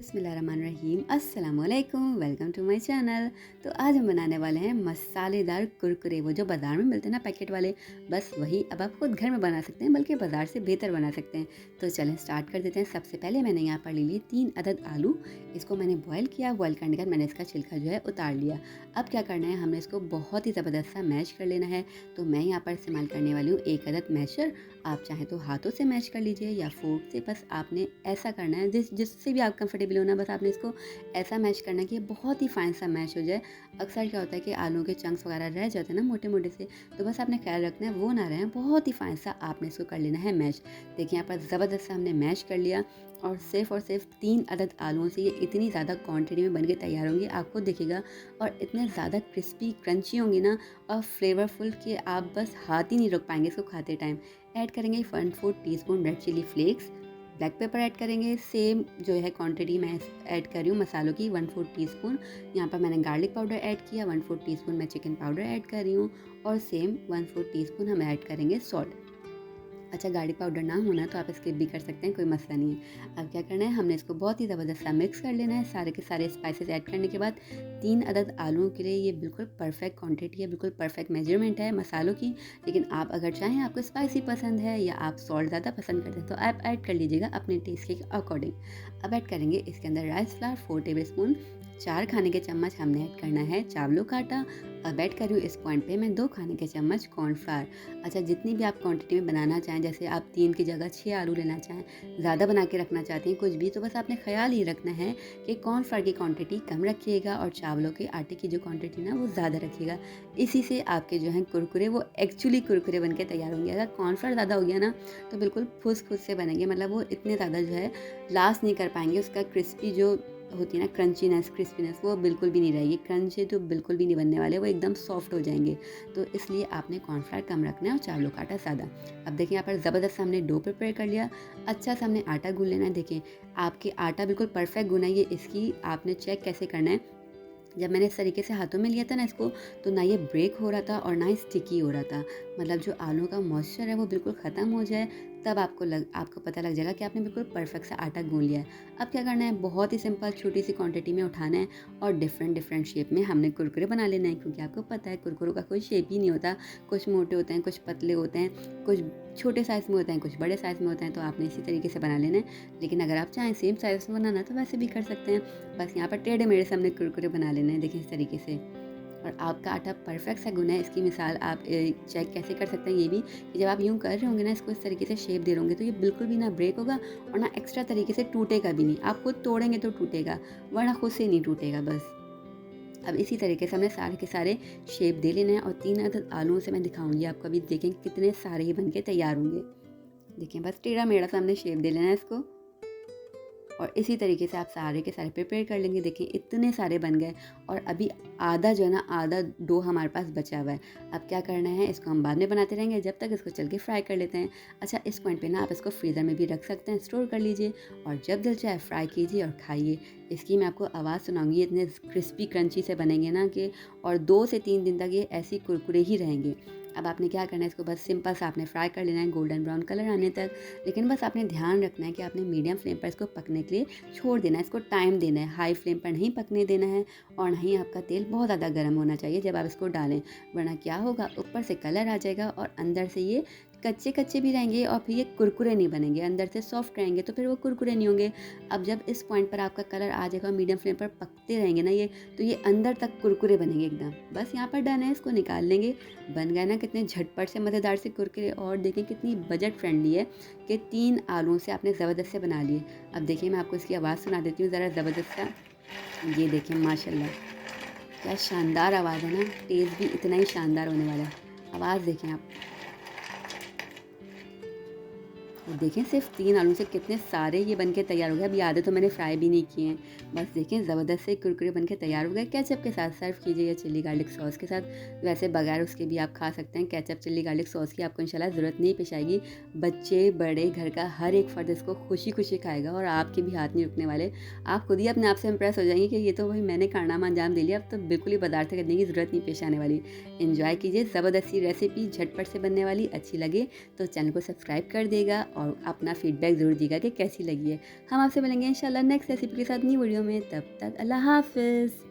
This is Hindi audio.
बिस्मिल्लाहिर्रहमानिर्रहीम अस्सलामुअलैकुम वेलकम टू माय चैनल। तो आज हम बनाने वाले हैं मसालेदार कुरकुरे, वो जो बाज़ार में मिलते हैं ना पैकेट वाले, बस वही अब आप खुद घर में बना सकते हैं, बल्कि बाज़ार से बेहतर बना सकते हैं। तो चलें स्टार्ट कर देते हैं। सबसे पहले मैंने यहाँ पर ले लिए 3 अदद आलू। इसको मैंने बॉयल किया। बॉयल करने के बाद मैंने इसका छिलका जो है उतार लिया। अब क्या करना है, हमने इसको बहुत ही ज़बरदस्त सा मैश कर लेना है। तो मैं यहाँ पर इस्तेमाल करने वाली हूँ 1 अदद मैशर। आप चाहें तो हाथों से मैश कर लीजिए या फोर्क से। बस आपने ऐसा करना है जिससे भी आप कंफर्टेबल हो ना, बस आपने इसको ऐसा मैश करना है कि ये बहुत ही फाइन सा मैश हो जाए। अक्सर क्या होता है कि आलू के चंक्स वगैरह रह जाते हैं ना मोटे मोटे से, तो बस आपने ख्याल रखना है वो ना रहे, बहुत ही फाइन सा आपने इसको कर लेना है मैश। देखिए यहाँ पर ज़बरदस्त सा हमने मैश कर लिया और सिर्फ 3 अदद आलूओं से ये इतनी ज़्यादा क्वांटिटी में बन के तैयार होंगी, आप खुद देखिएगा। और इतने ज़्यादा क्रिस्पी क्रंची होंगी ना और फ्लेवरफुल कि आप बस हाथ ही नहीं रोक पाएंगे इसको खाते टाइम। ऐड करेंगे 1/4 teaspoon red chilli flakes. Black pepper add करेंगे, सेम जो है क्वांटिटी मैं ऐड कर रही हूँ मसालों की, 1/4 टीस्पून। यहाँ पर मैंने गार्लिक पाउडर ऐड किया, 1/4 टीस्पून मैं चिकन पाउडर ऐड कर रही हूँ और सेम 1/4 टीस्पून हम ऐड करेंगे सॉल्ट। अच्छा, गार्लिक पाउडर ना होना तो आप स्किप भी कर सकते हैं, कोई मसला नहीं है। अब क्या करना है, हमने इसको बहुत ही ज़बरदस्त सा मिक्स कर लेना है। सारे के सारे स्पाइसेस ऐड करने के बाद 3 अदद आलूओं के लिए ये बिल्कुल परफेक्ट क्वांटिटी है, बिल्कुल परफेक्ट मेजरमेंट है मसालों की। लेकिन आप अगर चाहें, आपको स्पाइसी पसंद है या आप सॉल्ट ज़्यादा पसंद करते हैं, तो आप ऐड कर लीजिएगा अपने टेस्ट के अकॉर्डिंग। अब ऐड करेंगे इसके अंदर राइस फ्लावर 4 टेबल स्पून। 4 खाने के चम्मच हमने ऐड करना है चावलों का आटा। अब ऐड कर रही हूँ इस पॉइंट पे मैं 2 खाने के चम्मच कॉर्नफ्लावर। अच्छा, जितनी भी आप क्वांटिटी में बनाना चाहें, जैसे आप 3 की जगह 6 आलू लेना चाहें, ज़्यादा बना के रखना चाहते हैं कुछ भी, तो बस आपने ख्याल ही रखना है कि कॉर्नफ्लावर की क्वांटिटी कम रखिएगा और चावलों के आटे की जो क्वांटिटी ना वो ज़्यादा रखिएगा। इसी से आपके जो हैं कुरकुरे वो एक्चुअली कुरकुरे बन के तैयार होंगे। अगर कॉर्नफ्लावर ज़्यादा हो गया ना तो बिल्कुल फुस फुस से बनेंगे, मतलब वो इतने ज़्यादा जो है लास्ट नहीं कर पाएंगे। उसका क्रिस्पी जो होती है ना क्रंचीनेस, क्रिस्पीनेस, वो बिल्कुल भी नहीं रहेगी। क्रंची तो बिल्कुल भी नहीं बनने वाले, वो एकदम सॉफ्ट हो जाएंगे। तो इसलिए आपने कॉर्नफ्लावर कम रखना है और चावलों का आटा ज़्यादा। अब देखिए यहाँ पर ज़बरदस्त हमने डो प्रिपेयर कर लिया। अच्छा सा हमने आटा गूंद लेना है। देखिए आपके आटा बिल्कुल परफेक्ट गुना है, ये इसकी आपने चेक कैसे करना है। जब मैंने इस तरीके से हाथों में लिया था ना इसको, तो ना ये ब्रेक हो रहा था और ना ही स्टिकी हो रहा था। मतलब जो आलू का मॉइस्चर है वो बिल्कुल ख़त्म हो जाए, तब आपको पता लग जाएगा कि आपने बिल्कुल परफेक्ट सा आटा गूंद लिया है। अब क्या करना है, बहुत ही सिंपल छोटी सी क्वांटिटी में उठाना है और डिफरेंट डिफरेंट शेप में हमने कुरकुरे बना लेना है। क्योंकि आपको पता है कुरकुरों का कोई शेप ही नहीं होता, कुछ मोटे होते हैं, कुछ पतले होते हैं, कुछ छोटे साइज़ में होते हैं, कुछ बड़े साइज़ में होते हैं। तो आपने इसी तरीके से बना लेना है। लेकिन अगर आप चाहें सेम साइज़ में बनाना तो वैसे भी कर सकते हैं। बस यहाँ पर टेढ़े मेढ़े से हमने कुरकुरे बना लेने हैं, देखिए इस तरीके से। और आपका आटा परफेक्ट सा गुना है। इसकी मिसाल आप चेक कैसे कर सकते हैं ये भी, कि जब आप यूँ कर रहे होंगे ना, इसको इस तरीके से शेप दे रहे होंगे, तो ये बिल्कुल भी ना ब्रेक होगा और ना एक्स्ट्रा तरीके से टूटेगा भी नहीं। आप खुद तोड़ेंगे तो टूटेगा, वरना खुद से नहीं टूटेगा बस। अब इसी तरीके से हमने सारे के सारे शेप दे लेना है और 3 अदद आलूओं से मैं दिखाऊंगी आपको, अभी देखें कितने सारे ही बन के तैयार होंगे। देखिए बस टेढ़ा मेढ़ा सा हमने शेप दे लेना है इसको और इसी तरीके से आप सारे के सारे प्रिपेयर कर लेंगे। देखिए इतने सारे बन गए और अभी आधा जो है ना, आधा डो हमारे पास बचा हुआ है। अब क्या करना है, इसको हम बाद में बनाते रहेंगे, जब तक इसको चल के फ्राई कर लेते हैं। अच्छा, इस पॉइंट पे ना आप इसको फ्रीज़र में भी रख सकते हैं, स्टोर कर लीजिए और जब दिल चाहे फ्राई कीजिए और खाइए। इसकी मैं आपको आवाज़ सुनाऊंगी, इतने क्रिस्पी क्रंची से बनेंगे ना कि, और 2 से 3 दिन तक ये ऐसी कुरकुरे ही रहेंगे। अब आपने क्या करना है, इसको बस सिंपल सा आपने फ्राई कर लेना है गोल्डन ब्राउन कलर आने तक। लेकिन बस आपने ध्यान रखना है कि आपने मीडियम फ्लेम पर इसको पकने के लिए छोड़ देना है, इसको टाइम देना है। हाई फ्लेम पर नहीं पकने देना है और नहीं आपका तेल बहुत ज़्यादा गर्म होना चाहिए जब आप इसको डालें, वरना क्या होगा, ऊपर से कलर आ जाएगा और अंदर से ये कच्चे कच्चे भी रहेंगे और फिर ये कुरकुरे नहीं बनेंगे। अंदर से सॉफ्ट रहेंगे तो फिर वो कुरकुरे नहीं होंगे। अब जब इस पॉइंट पर आपका कलर आ जाएगा, मीडियम फ्लेम पर पकते रहेंगे ना ये, तो ये अंदर तक कुरकुरे बनेंगे एकदम। बस यहाँ पर डन है, इसको निकाल लेंगे। बन गए ना कितने झटपट से मज़ेदार से कुरकुरे, और देखें कितनी बजट फ्रेंडली है कि 3 आलूओं से आपने ज़बरदस्त से बना लिए। अब देखिए मैं आपको इसकी आवाज़ सुना देती हूँ ज़रा ज़बरदस्त सा। ये देखें माशाल्लाह, क्या शानदार आवाज़ है ना, टेस्ट भी इतना ही शानदार होने वाला है। आवाज़ देखें आप। और देखें सिर्फ 3 आलू से कितने सारे ये बनके तैयार हो गए। अभी आधे तो मैंने फ्राई भी नहीं किए हैं। बस देखें ज़बरदस्त से कुरकुरे बनके तैयार हो गए। केचप के साथ सर्व कीजिए या चिल्ली गार्लिक सॉस के साथ। वैसे बगैर उसके भी आप खा सकते हैं। केचप चिल्ली गार्लिक सॉस की आपको इंशाल्लाह ज़रूरत नहीं पेश आएगी। बच्चे बड़े घर का हर एक फ़र्द इसको खुशी खुशी खाएगा और आपके भी हाथ नहीं रुकने वाले। आप खुद ही अपने आप से इम्प्रेस हो जाएंगे कि ये तो भाई मैंने कारनामा अंजाम दे लिया, अब तो बिल्कुल ही पदार्थ करने की ज़रूरत नहीं पेश आने वाली। इन्जॉय कीजिए ज़बरदस्त सी रेसिपी, झटपट से बनने वाली। अच्छी लगे तो चैनल को सब्सक्राइब कर देगा और अपना फीडबैक ज़रूर दीजिएगा कि कैसी लगी है। हम आपसे मिलेंगे इंशाल्लाह नेक्स्ट रेसिपी के साथ न्यू वीडियो में, तब तक अल्लाह हाफ़िज़।